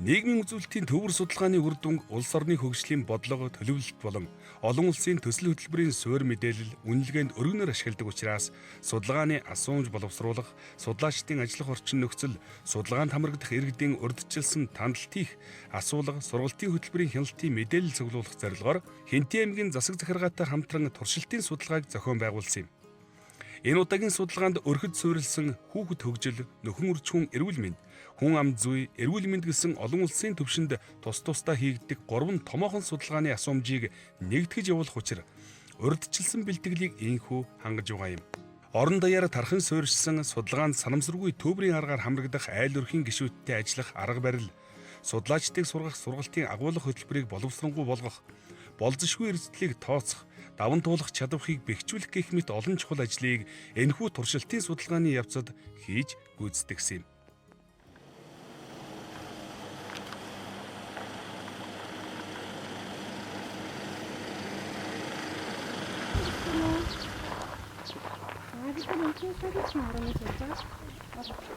Нийгмийн үзүүлэлтийн төвөр судалгааны үр дүнг улс орны хөгжлийн бодлого төлөвлөлт болон олон улсын төсөл хөтөлбөрийн суурь мэдээлэл үнэлгээнд өргөнөөр ашигладаг учраас судалгааны асуумж боловсруулах, судлаачдын ажиллах орчин нөхцөл, судалгаанд хамрагдах иргэдийн урьдчилсан тандалт хийх, асуулга, сургалтын хөтөлбөрийн хяналтын мэдээлэл цуглуулах зорилгоор Хэнтээ аймгийн засаг захиргаатай хамтран туршилтын судалгааг зохион байгуулсан юм. Энэ удаагийн судалгаанд өрхөд суурилсан хүүхэд хөгжил, нөхөн үржихүүн эрүүл мэнд, хүн амд зүй, эрүүл мэнд гэсэн олон улсын түвшинд тус тусдаа хийгддэг 3 томоохон судалгааны асуумжийг нэгтгэж явуулах учир урьдчилсан бэлтгэлийг ийхүү хангаж байгаа юм. Орон даяар тархан суурьшсан судалгаанд санамсаргүй төврийн аргаар хамрагдах айл өрхийн гишүүдтэй ажиллах арга барил, судлаачдыг сургах сургалтын агуулга хөтөлбөрийг боловсронгуй болгох, болзошгүй эрсдлийг тооцох, даван туулах чадварыг бэхжүүлэх гэх мэт олон чухал ажлыг энэхүү туршилтын судалгааны явцад хийж гүйцэтгэсэн юм.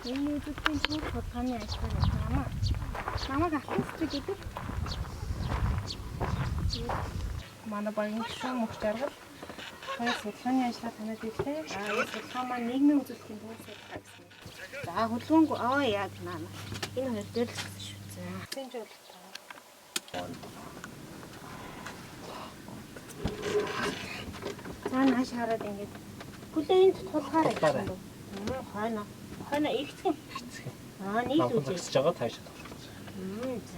Энэ үдтийн төв судалгааны ажлаар байна. Намайг ахлах гэдэг. Манай багийн гишүүн мөх жаргал хоёр судалгааны ажлаа танаад ирлээ. Энэ судалгаа маань нийгмийн үзүүлэлтийн төв судалгаа гэсэн. За хөдөлгөөнгүй яг наа. Энэ хоёр дээр л гэсэн шүү. За. Тэнж бол. За нааш хараад ингэж хүлээ энд тулгаараа гэсэн үү? Хойно ихтгэн. Нийл үзэж байгаа тааш.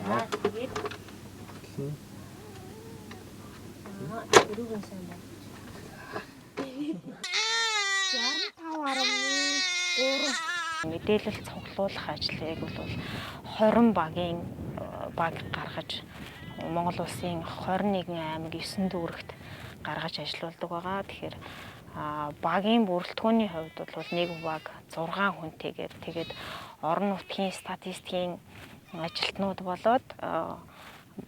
За тэгээд өргөн сайн байна. 65.3 мэдээлэл цуглуулах ажлыг бол 20 багийн баг гаргаж Монгол улсын 21 аймаг 9 дүүрэгт гаргаж ажилуулдаг байгаа. Тэгэхээр багийн бүрэлдэхүүний хувьд бол нэг баг 6 хүнтэйгээр тэгээд орон нутгийн статистикийн ажилтнууд болоод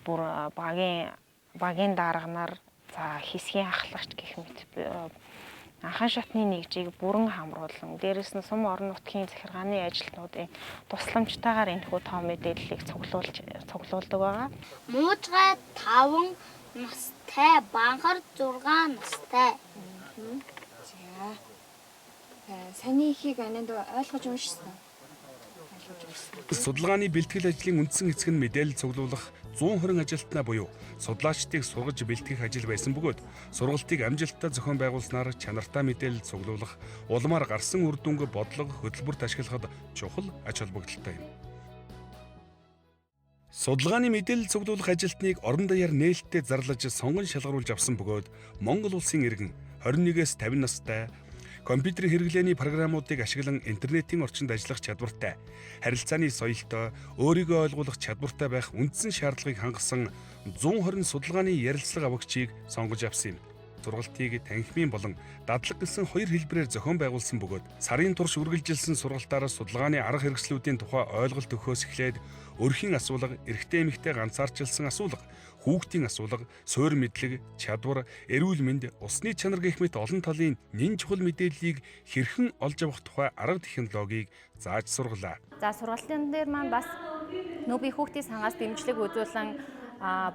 бүр багийн дарганаар за хэсгийн ахлагч гэх мэт анхан шатны нэгжийг бүрэн хамруулан дээрэс нь сум орон нутгийн захиргааны ажилтнуудын тусламжтайгаар энэхүү том мэдээллийг цуглуулдаг байгаа. Муужгай 5 настай, банхар 6 настай. Саний ихийг анид ойлгож уншсан. Судалгааны бэлтгэл ажлын үндсэн эцэг нь мэдээлэл цуглуулах 120 ажилтнаа буюу судлаачдыг сургаж бэлтгэх ажил байсан бөгөөд сургалтыг амжилттай зохион байгуулснаар чанартай мэдээлэл цуглуулах, улмаар гарсан үр дүнг бодлого хөтөлбөрт ашиглахад чухал ач холбогдолтой юм. Судалгааны мэдээлэл цуглуулах ажилтныг орон даяар нээлттэй зарлаж сонгон шалгаруулж авсан бөгөөд Монгол улсын иргэн 21-с 50 настай компьютерийн хэрэглээний програмуудыг ашиглан интернетийн орчинд ажиллах чадвартай, харилцааны соёлтой, өөрийгөө ойлгуулах чадвартай байх үндсэн шаардлагыг хангасан 120 судалгааны ярилцлага авагчийг сонгож авсан юм. Сургалтыг танхимын болон дадлаг гэсэн хоёр хэлбэрээр зохион байгуулсан бөгөөд сарын турш үргэлжилсэн сургалтаар судалгааны арга хэрэгслүүдийн тухай ойлголт өгөхөөс эхлээд өрхийн асуулга, эрэгтэй эмэгтэй ганцаарчилсан асуулга, хүүхдийн асуулга, суурь мэдлэг, чадвар, эрүүл мэнд, усны чанар гэх мэт олон талын нэн чухал мэдээллийг хэрхэн олж авах тухай арга технологиг зааж сургалаа. За сургалтын дээр маань бас нөбий хүүхдийн сангаас дэмжлэг үзүүлэн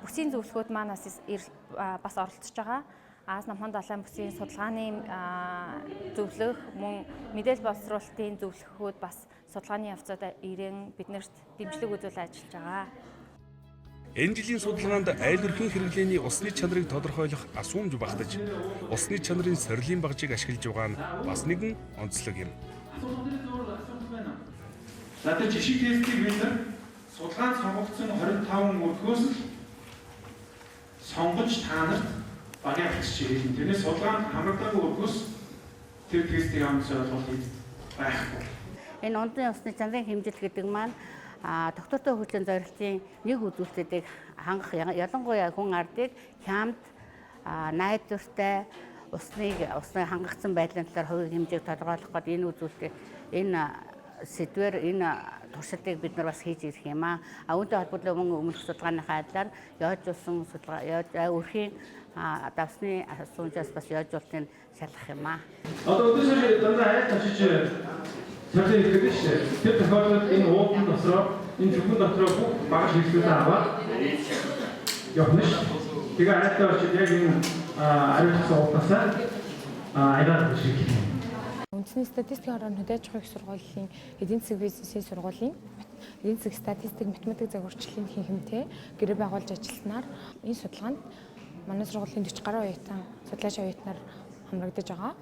бүсийн зөвлөхүүд маань бас оролцож байгаа. Аз намхан далайн бүсийн судалгааны зөвлөх мөн мэдээлэл боловсруулалтын зөвлөхүүд бас судалгааны явцад ирэн биднэрт дэмжлэг үзүүлэн ажиллаж байгаа. Энэ жилийн судалгаанд айл өрхийн хэрэглээний усны чанарыг тодорхойлох асуумж багтаж, усны чанарын сорилын багжийг ашиглаж байгаа нь бас нэгэн онцлог юм. Надад жишг тестийг бид судалгаанд сонгогдсон 25 өрхөөс сонгож таанарт багийн авчиж ирсэн. Тэрнээс судалгаанд хамрагдаагүй өрхөөс тэр тестийг амжилт олгох байхгүй. Энэ ундрын усны чанарын хэмжил гэдэг маань доктортой хөгжлийн зорилтын нэг үзүүлэлтийг хангах ялангуяа хүн ардыг хямд найдвартай усны хангагдсан байдлын талаар хувийн хэмжээг тодорхойлох гээд энэ үзүүлэлтийг энэ сэдвэр энэ туршилтыг бид нар бас хийж ирэх юм аа. Үүнтэй холбоотой өмнөх судалгааныхаа адилаар яажуулсан судалгаа өрхийн давсны асуумжаас бас яажуултыг шалгах юм аа. Одоо өдөржингөө дандаа хайр тавьчих цалин ирэх гэж тэр тохиолдолд энэ уудан тосроо энэ зөвхөн дотроо бүх багш хэлсүүдээ аваад явна ш. Тэгээ арайтай очиж яг энэ ариутгсан уултасаа айгаад шиг. Үндэсний статистикийн хорон хөдөөж их сургуулийн эдийн засаг бизнесийн сургуулийн эдийн засаг статистик математик загварчлалын хэмжээ гэрээ байгуулж ажилласнаар энэ судалгаанд манай сургуулийн 40 гаруй оюутан судлаачийн оюутнаар хамрагдаж байгаа.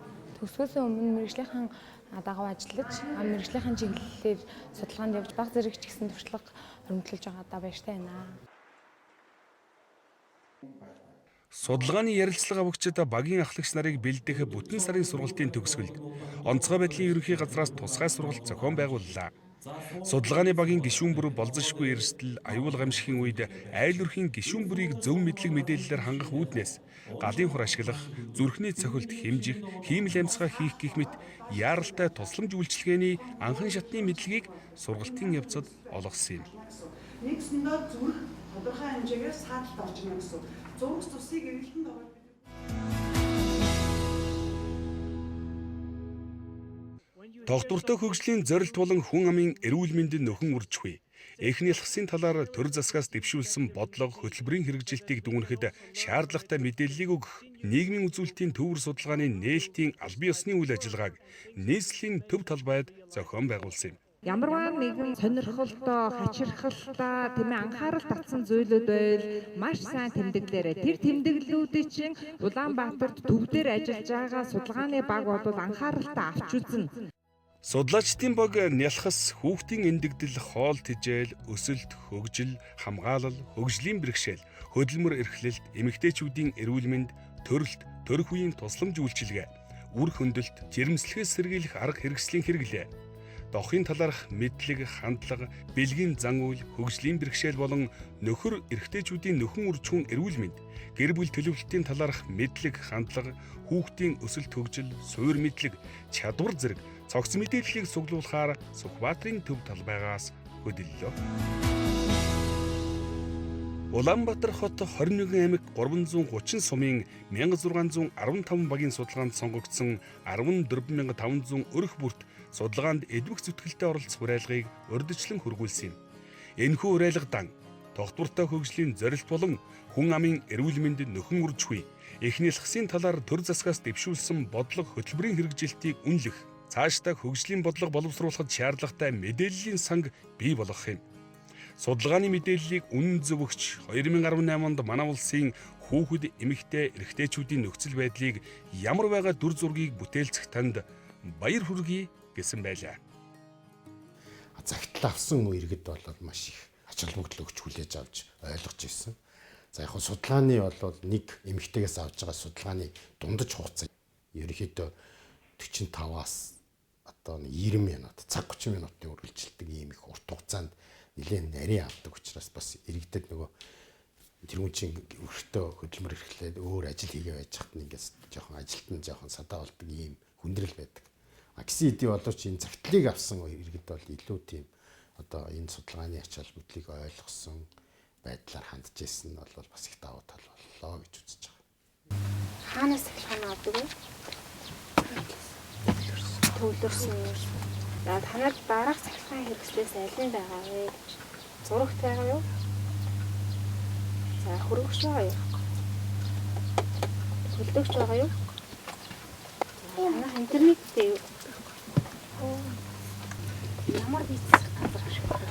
Төгсгөөс өмнө мэргэжлийнхэн дагуу ажиллаж, мэргэжлийнхэн чиглэлээр судалгаанд явж бага зэрэг ч гэсэн туршлага хөрвүүлж байгаадаа баяртай байна. Судалгааны ярилцлага авагчид багийн ахлагч нарыг бэлдэх бүтэн сарын сургалтын төгсгөлд онцгой байдлын ерөнхий газраас тусгай сургалт зохион байгууллаа. Судалгааны багийн гишүүн бүр болзошгүй эрсдэл, аюул гамшигын үед айл өрхийн гишүүн бүрийг зөв мэдлэг мэдээллээр хангах үүднээс галын хур ашиглах, зүрхний цохилт хэмжих, хиймэл амьсгаа хийх гэх мэт яаралтай тусламж үйлчилгээний анхан шатны мэдлэгийг сургалтын явцад олгосон юм. Нэгсэндээ зүрх тодорхой хэмжээгээр сааталт орж ирнэ гэсэн. Зургс тусыг эвлэлтэнд ороод Тогтвортой хөгжлийн зорилт болон хүн амын эрүүл мэндийн нөхөн үржихгүй. Эхний ялхсын талаар төр засгаас дэвшүүлсэн бодлого хөтөлбөрийн хэрэгжилтийг дүгнэхэд шаардлагатай мэдээллийг өгөх, нийгмийн үзүүлэлтийн төвөр судалгааны нээлтийн албан ёсны үйл ажиллагааг нийслэлийн төв талбайд зохион байгуулсан юм. Ямарваа нэгэн сонирхолтой, хачирхалтай, анхаарал татсан зүйлүүд байл маш сайн тэмдэглээрээ. Тэр тэмдэглэлүүдийг чинь Улаанбаатарт төвдөр ажиллаж байгаа судалгааны баг бол анхааралтай авч үзнэ. Судлаачдын баг нялхас, хүүхдийн эндэгдэл, хоол тэжээл, өсөлт, хөгжил, хамгаалал, хөгжлийн бэрхшээл, хөдөлмөр эрхлэлт, эмэгтэйчүүдийн эрүүл мэнд, төрөлт, төрөх үеийн тусламж үйлчилгээ, үр хөндлөлт, жирэмслэхээс сэргийлэх арга хэрэгслийн хэрэглээ, дохын талаарх мэдлэг, хандлага, бэлгийн зан үйл, хөгжлийн бэрхшээл болон нөхөр эрэгтэйчүүдийн нөхөн үржихүүн эрүүл мэнд, гэр бүл төлөвлөлтийн талаарх мэдлэг, хандлага, хүүхдийн өсөлт хөгжил, суур мэдлэг, чадвар зэрэг цогц мэдээллийг суглуулахаар Сүхбаатарын төв талбайгаас хөдөллөө. Улаанбаатар хот 21 аймаг 330 сумын 1615 багийн судалгаанд сонгогдсон 14500 өрх бүрт судалгаанд эдвэх зүтгэлтэй оролцох уриалгыг урьдчилан хургуулсан юм. Энэхүү уриалга дан тогтвортой хөгжлийн зорилт болон хүн амын эрүүл мэндийн нөхөн үржихгүй, эхний ялхсын талаар төр засгаас дэвшүүлсэн бодлого хөтөлбөрийн хэрэгжилтийг үнэлэх, цаашдаа хөгжлийн бодлого боловсруулахад шаардлагатай мэдээллийн санг бий болгох юм. Судалгааны мэдээллийг үнэн зөв өгч 2018 онд манай улсын хүүхэд, эмэгтэй, эрэгтэйчүүдийн нөхцөл байдлыг ямар байгаа дүр зургийг бүтээлцэх танд баяр хүргэе гэсэн байлаа. Загтал авсан иргэд бол маш их ач холбогдол өгч хүлээж авч ойлгож ирсэн. За яг судалгааны бол нэг эмэгтэйгээс авж байгаа судалгааны дундаж хугацаа ерөнхийдөө 45-аас одоо 90 минут, цаг 30 минутын үргэлжилдэг ийм их урт хугацаанд нэлээд нарийн авдаг учраас бас иргэдэд нөгөө тэрүүнчин өрхтөө хөдөлмөр эрхлээд өөр ажил хийгээ байж хат нэгээс жоохон ажилтан жоохон садаа болдог ийм хүндрэл байдаг. Гэсэн хэдий боловч энэ загтлыг авсан иргэд бол илүү тийм одоо энэ судалгааны ач холбогдлыг ойлгосон байдлаар хандж ирсэн нь бол бас их давуу тал боллоо гэж үзэж байгаа. Хаанаас захиргааны авдаг вэ? Төвлөрсөн юм. Танад дараах захиргааны хэрэгслээс аль нь байгаа вэ гэж зурагт байгаа юу? За хөргөгч байгаа юу? Хөлдөгч байгаа юу? Интернеттэй юу? Ямар бичсэн газар шиг байна.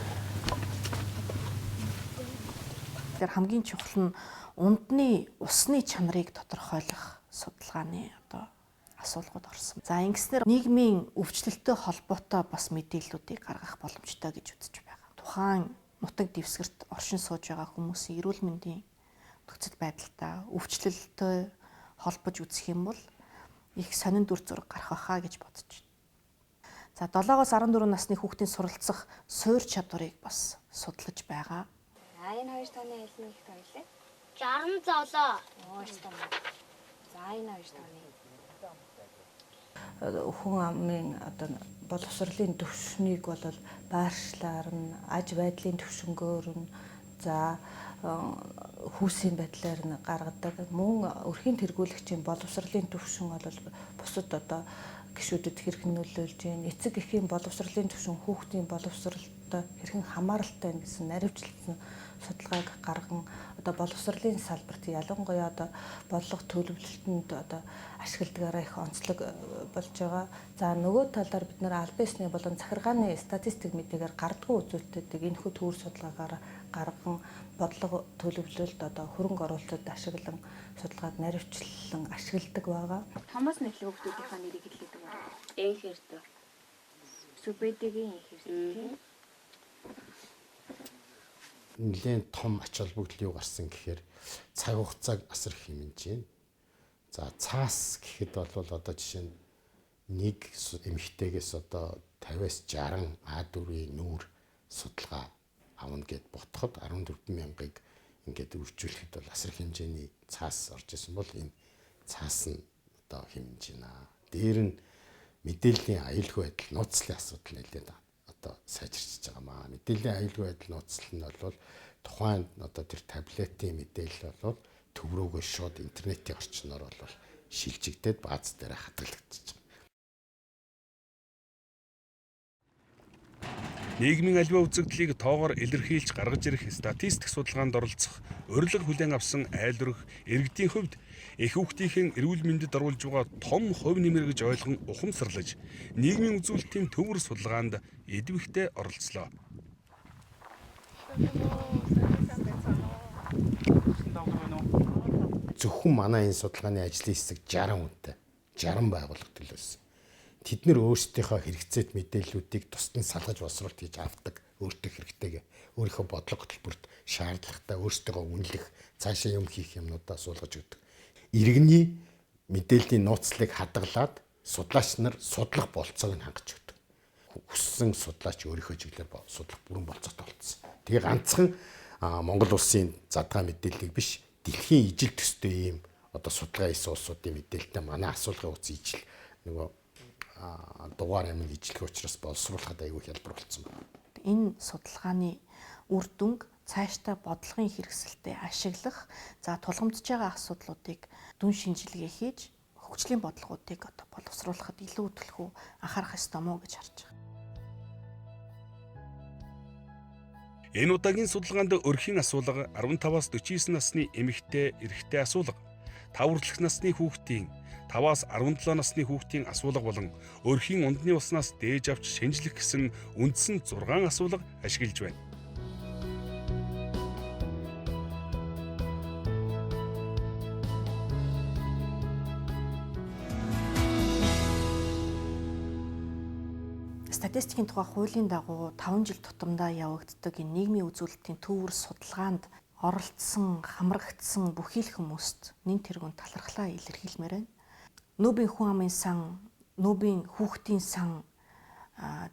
Тэр хамгийн чухал нь ундны усны чанарыг тодорхойлох судалгааны одоо асуулгууд орсон. За ингэснээр нийгмийн өвчлөлттэй холбоотой бас мэдээллүүдийг гаргах боломжтой гэж үзэж байгаа. Тухайн нутаг дэвсгэрт оршин сууж байгаа хүмүүсийн эрүүл мэндийн нөхцөл байдалтай өвчлөлттэй холбож үзэх юм бол их сонин дүр зураг гарах байхаа гэж бодож байна. За 7-оос 14 насны хүүхдийн суралцах суур чадварыг бас судлаж байгаа. Энэ хоёр тооны аль нь их тоолээ? 67. Өөстөө. За энэ хоёр тооны хүн амын одоо боловсролын төвшнийг бол байршлаар нь аж байдлын төвшнгөөр нь за хүүсийн байдлаар нь гаргадаг. Мөн өрхийн тэргүүлэгчийн боловсролын төвшин бол бусад одоо гишүүдэд хэрхэн нөлөөлж байна. Эцэг эхийн боловсролын төвшин хүүхдийн боловсролд хортой хэрхэн хамааралтай байна гэсэн наривчлсан судалгааг гарган одоо боловсролын салбарт ялангуяа одоо бодлого төлөвлөлтөнд одоо ашигладагаараа их онцлог болж байгаа. За нөгөө талаар бид нэр албан ёсны болон захиргааны статистик мэдээгээр гардгуу үзүүлэлтүүдийг энэхүү төвөр судалгаагаар гарган бодлого төлөвлөлт одоо хөрөнгө оруулалтад ашиглан судалгаад наривчлан ашигладаг байгаа. Томоос нэхлэг хүмүүсийнхаа нэрийг хэлээд байгаа. Энхэртэ. Сүбэдэгийн энхэртэ. Нэлээд том ач холбогдол юу гарсан гэхээр цаг хугацааг асар их хэмнэж байна. За цаас гэхэд бол одоо жишээ нь нэг эмэгтэйгээс одоо 50-аас 60 А4-ийн нүүр судалгаа авна гэд ботход 14,000-ыг ингээд үржүүлэхэд бол асар хэмжээний цаас орж исэн бол энэ цаас нь одоо хэмнэж байна. Дээр нь мэдээллийн аюулгүй байдал нууцлалын асуудал нэлээд одоо сайжирч байгаамаа. Мэдээллийн аюулгүй байдал нууцлал нь бол тухайн одоо тэр таблетын мэдээлэл бол төв рүүгээ шууд интернетийн орчноор бол шилжигдээд бааз дээр хадгалагдчихж байгаа. Нийгмийн аливаа үзэгдлийг тоогоор илэрхийлж гаргаж ирэх статистик судалгаанд оролцох урилга хүлээн авсан айлрах иргэдийн хувьд их хүүхдийн эрүүл мэндэд оруулж байгаа том хувь нэмэр гэж ойлгон ухамсарлаж нийгмийн үзүүлэлтийн төвөр судалгаанд идэвхтэй оролцлоо. Зөвхөн манай энэ судалгааны ажлын хэсэг 60 хүнтэй 60 байгууллага төлөөсөн. Тэд нэр өөрсдийнхөө хэрэгцээт мэдээллүүдийг тусдан салгаж боловсруулалт хийж авдаг өөртөө хэрэгтэйгээ өөрийнхөө бодлого хөтөлбөрт шаардлагатай өөрсдөө үнэлэх цаашаа юм хийх юмнуудаа суулгаж өгдөг. Иргэний мэдээллийн нууцлалыг хадгалаад судлаач нар судлах болцоог нь хангаж өгдөг. Хүссэн судлаач өөрийнхөө чиглэлээр судлах бүрэн болцоотой болцсон. Тэгээ ганцхан Монгол улсын задгаа мэдээллийг биш дэлхийн ижил төстэй ийм одоо судалгаа хийсэн улсуудын мэдээлэлтэй манай асуулгын утас ижил нөгөө дугаар амин ижлэх учраас боловсруулахад аягүй хялбар болсон байна. Энэ судалгааны үр дүнг цаашдаа бодлогын хэрэгсэлтэд ашиглах, за тулгамдж байгаа асуудлуудыг дүн шинжилгээ хийж хөгжлийн бодлогоодыг одоо боловсруулахад илүү төлхөө анхаарах ёстой мó гэж харж байгаа. Энэ удаагийн судалгаанд өрхийн асуулга 15-аас 49 насны эмэгтэй, эрэгтэй асуулга, 5 хүртэлх насны хүүхдийн 5-аас 17 насны хүүхдийн асуулга болон өрхийн ундны уснаас дээж авч шинжлэх гэсэн үндсэн 6 асуулга ашиглаж байна. Статистикийн тухай хуулийн дагуу 5 жил тутамдаа явагддаг энэ нийгмийн үзүүлэлтийн төвөр судалгаанд оролцсон, хамрагдсан бүхий л хүмүүст нэн тэргүүн талархлаа илэрхийлмээр байна. Нүүбийн хүн амын сан, нүүбийн хүүхдийн сан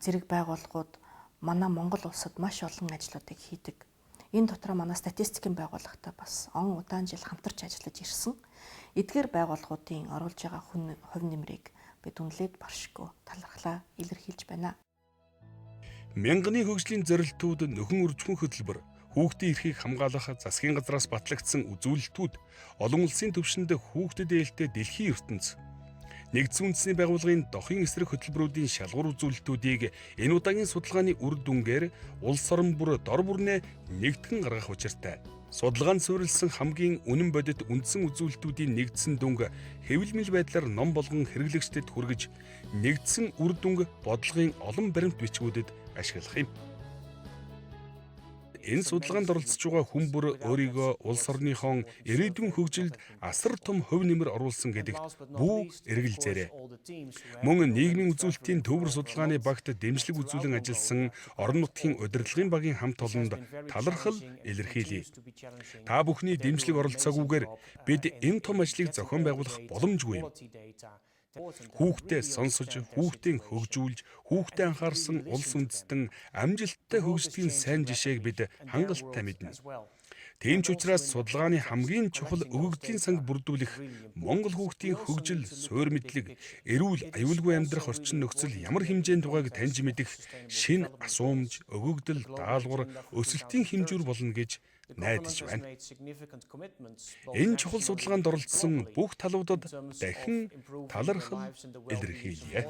зэрэг байгууллагууд манай Монгол улсад маш олон ажлуудыг хийдэг. Энэ дотроо манай статистикийн байгууллагатай бас удаан жил хамтарч ажиллаж ирсэн. Эдгээр байгууллагуудын оруулж байгаа хувь нэмрийг бид үнэлээд баршгүй талархлаа илэрхийлж байна. Мянганы хөгжлийн зорилтууд нөхөн үржихүн хөтөлбөр, хүүхдийн эрхийг хамгаалах засгийн газраас батлагдсан үзүүлэлтүүд, олон улсын түвшинд хүүхдэд ээлтэй дэлхийн ертөнц, нэгдсэн үндэсний байгууллагын дохын эсрэг хөтөлбөрүүдийн шалгуур үзүүлэлтүүдийг энэ удаагийн судалгааны үр дүнгээр улс орон бүр дор бүрнээ нэгтгэн гаргах учиртай. Судалгаанд суурилсан хамгийн үнэн бодит үндсэн үзүүлэлтүүдийн нэгдсэн дүнг хэвлэмэл байдлаар ном болгон хэрэглэгчдэд хүргэж нэгдсэн үр дүнг бодлогын олон баримт бичгүүдэд ашиглах юм. Энэ судалгаанд оролцож байгаа хүн бүр өөрийгөө улс орныхон ирээдүйн хөгжилд асар том хувь нэмэр оруулсан гэдэгт бүү эргэлзээрэй. Мөн нийгмийн үзүүлэлтийн төвөр судалгааны багт дэмжлэг үзүүлэн ажилласан орон нутгийн удирдлагын багийн хамт олонд талархал илэрхийлье. Та бүхний дэмжлэг оролцоогүйгээр бид энэ том ажлыг зохион байгуулах боломжгүй юм. Хүүхдээ сонсож, хүүхдийн хөгжүүлж, хүүхдээ анхаарсан улс үндэстэн амжилттай хөгждгийн сайн жишээг бид хангалттай мэднэ. Тийм ч учраас судалгааны хамгийн чухал өгөгдлийн санг бүрдүүлэх Монгол хүүхдийн хөгжил, суурь мэдлэг, эрүүл, аюулгүй амьдрах орчин нөхцөл ямар хэмжээнд байгааг таньж мэдэх шинэ асуумж, өгөгдөл, даалгавар, өсөлтийн хэмжүүр болно гэж найдаж байна. Энэ чухал судалгаанд оролцсон бүх талуудад дахин талархал илэрхийлье.